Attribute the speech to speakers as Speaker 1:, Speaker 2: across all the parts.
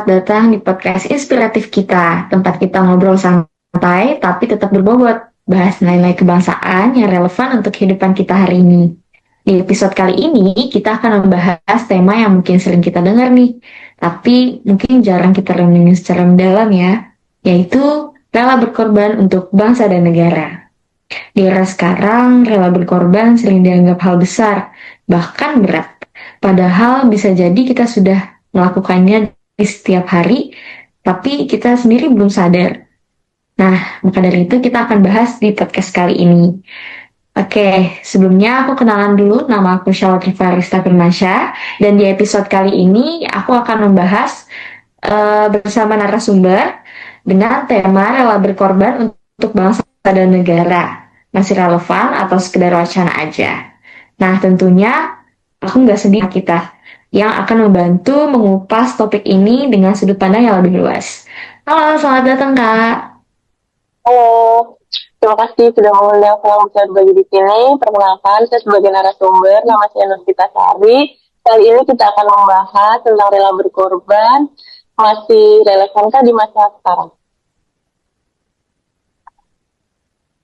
Speaker 1: selamat datang di podcast inspiratif kita, tempat kita ngobrol santai tapi tetap berbobot, bahas nilai-nilai kebangsaan yang relevan untuk kehidupan kita hari ini. Di episode kali ini, kita akan membahas tema yang mungkin sering kita dengar nih, tapi mungkin jarang kita renungin secara mendalam ya, yaitu rela berkorban untuk bangsa dan negara. Di era sekarang, rela berkorban sering dianggap hal besar, bahkan berat. Padahal bisa jadi kita sudah melakukannya di setiap hari, tapi kita sendiri belum sadar. Nah, maka dari itu kita akan bahas di podcast kali ini. Oke, sebelumnya aku kenalan dulu, nama aku Syawati Farista Firmansyah, dan di episode kali ini aku akan membahas bersama narasumber dengan tema rela berkorban untuk bangsa dan negara. Masih relevan atau sekedar wacana aja? Nah, tentunya aku nggak sendiri kita yang akan membantu mengupas topik ini dengan sudut pandang yang lebih luas. Halo, selamat datang Kak.
Speaker 2: Halo, terima kasih sudah mengundang saya bisa berbagi di sini. Perkenalkan, saya sebagai narasumber, nama saya Nurvita Sari. Kali ini kita akan membahas tentang rela berkorban, masih relevankah di masa sekarang?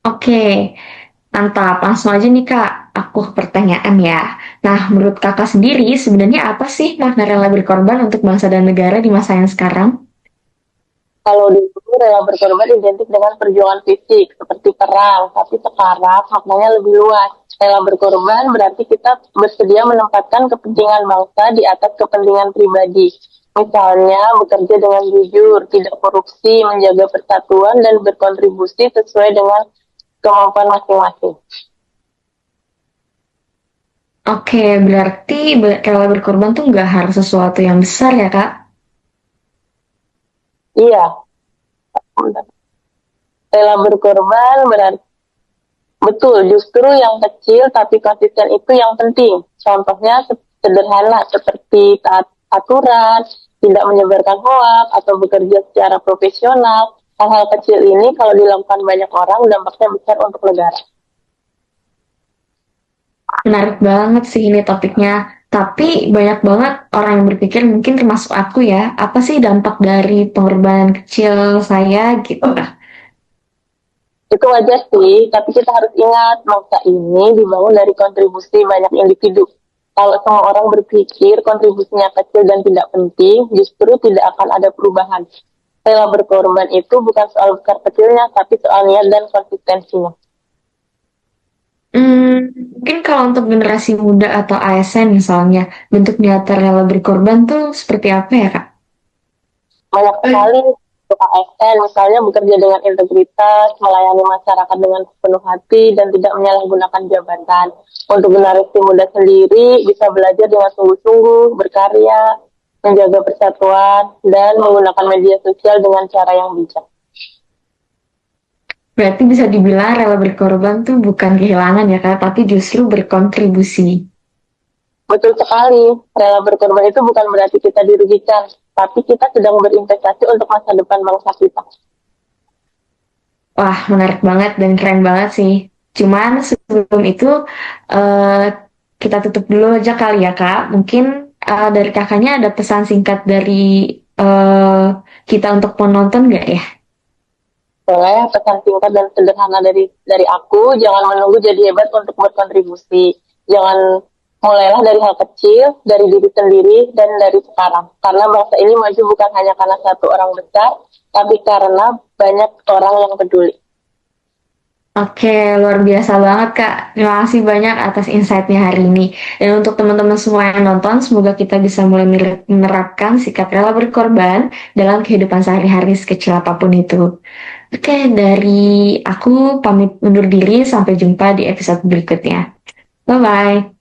Speaker 1: Oke, mantap. Langsung aja nih Kak, aku ke pertanyaan ya. Nah, menurut Kakak sendiri, sebenarnya apa sih makna rela berkorban untuk bangsa dan negara di masa yang sekarang?
Speaker 2: Kalau dulu rela berkorban identik dengan perjuangan fisik, seperti perang, tapi sekarang maknanya lebih luas. Rela berkorban berarti kita bersedia menempatkan kepentingan bangsa di atas kepentingan pribadi. Misalnya, bekerja dengan jujur, tidak korupsi, menjaga persatuan, dan berkontribusi sesuai dengan kemampuan masing-masing.
Speaker 1: Oke, berarti rela berkorban tuh nggak harus sesuatu yang besar ya Kak?
Speaker 2: Iya, rela berkorban berarti betul, justru yang kecil tapi konsisten itu yang penting. Contohnya sederhana seperti taat aturan, tidak menyebarkan hoak, atau bekerja secara profesional. Hal-hal kecil ini kalau dilakukan banyak orang dampaknya besar untuk negara.
Speaker 1: Menarik banget sih ini topiknya. Tapi banyak banget orang yang berpikir, mungkin termasuk aku ya, apa sih dampak dari pengorbanan kecil saya gitu.
Speaker 2: Itu wajar sih, tapi kita harus ingat bangsa ini dibangun dari kontribusi banyak individu. Kalau semua orang berpikir kontribusinya kecil dan tidak penting, justru tidak akan ada perubahan. Rela berkorban itu bukan soal besar kecilnya, tapi soal niat dan konsistensinya.
Speaker 1: Mungkin kalau untuk generasi muda atau ASN misalnya, bentuk nyata rela berkorban tuh seperti apa ya Kak?
Speaker 2: Banyak sekali untuk ASN, misalnya bekerja dengan integritas, melayani masyarakat dengan penuh hati, dan tidak menyalahgunakan jabatan. Untuk generasi muda sendiri, bisa belajar dengan sungguh-sungguh, berkarya, menjaga persatuan, dan menggunakan media sosial dengan cara yang bijak.
Speaker 1: Berarti bisa dibilang rela berkorban tuh bukan kehilangan ya Kak, tapi justru berkontribusi.
Speaker 2: Betul sekali, rela berkorban itu bukan berarti kita dirugikan, tapi kita sedang berinvestasi untuk masa depan bangsa kita.
Speaker 1: Wah, menarik banget dan keren banget sih. Cuman sebelum itu, eh, kita tutup dulu aja kali ya Kak. Mungkin dari kakaknya ada pesan singkat dari eh, kita untuk penonton nggak ya?
Speaker 2: Boleh, pesan singkat dan sederhana dari aku, jangan menunggu jadi hebat untuk berkontribusi. Jangan mulailah dari hal kecil, dari diri sendiri, dan dari sekarang. Karena bangsa ini maju bukan hanya karena satu orang besar, tapi karena banyak orang yang peduli.
Speaker 1: Oke, luar biasa banget Kak. Terima kasih banyak atas insight-nya hari ini. Dan untuk teman-teman semua yang nonton, semoga kita bisa mulai menerapkan sikap rela berkorban dalam kehidupan sehari-hari sekecil apapun itu. Oke, dari aku pamit undur diri. Sampai jumpa di episode berikutnya. Bye-bye.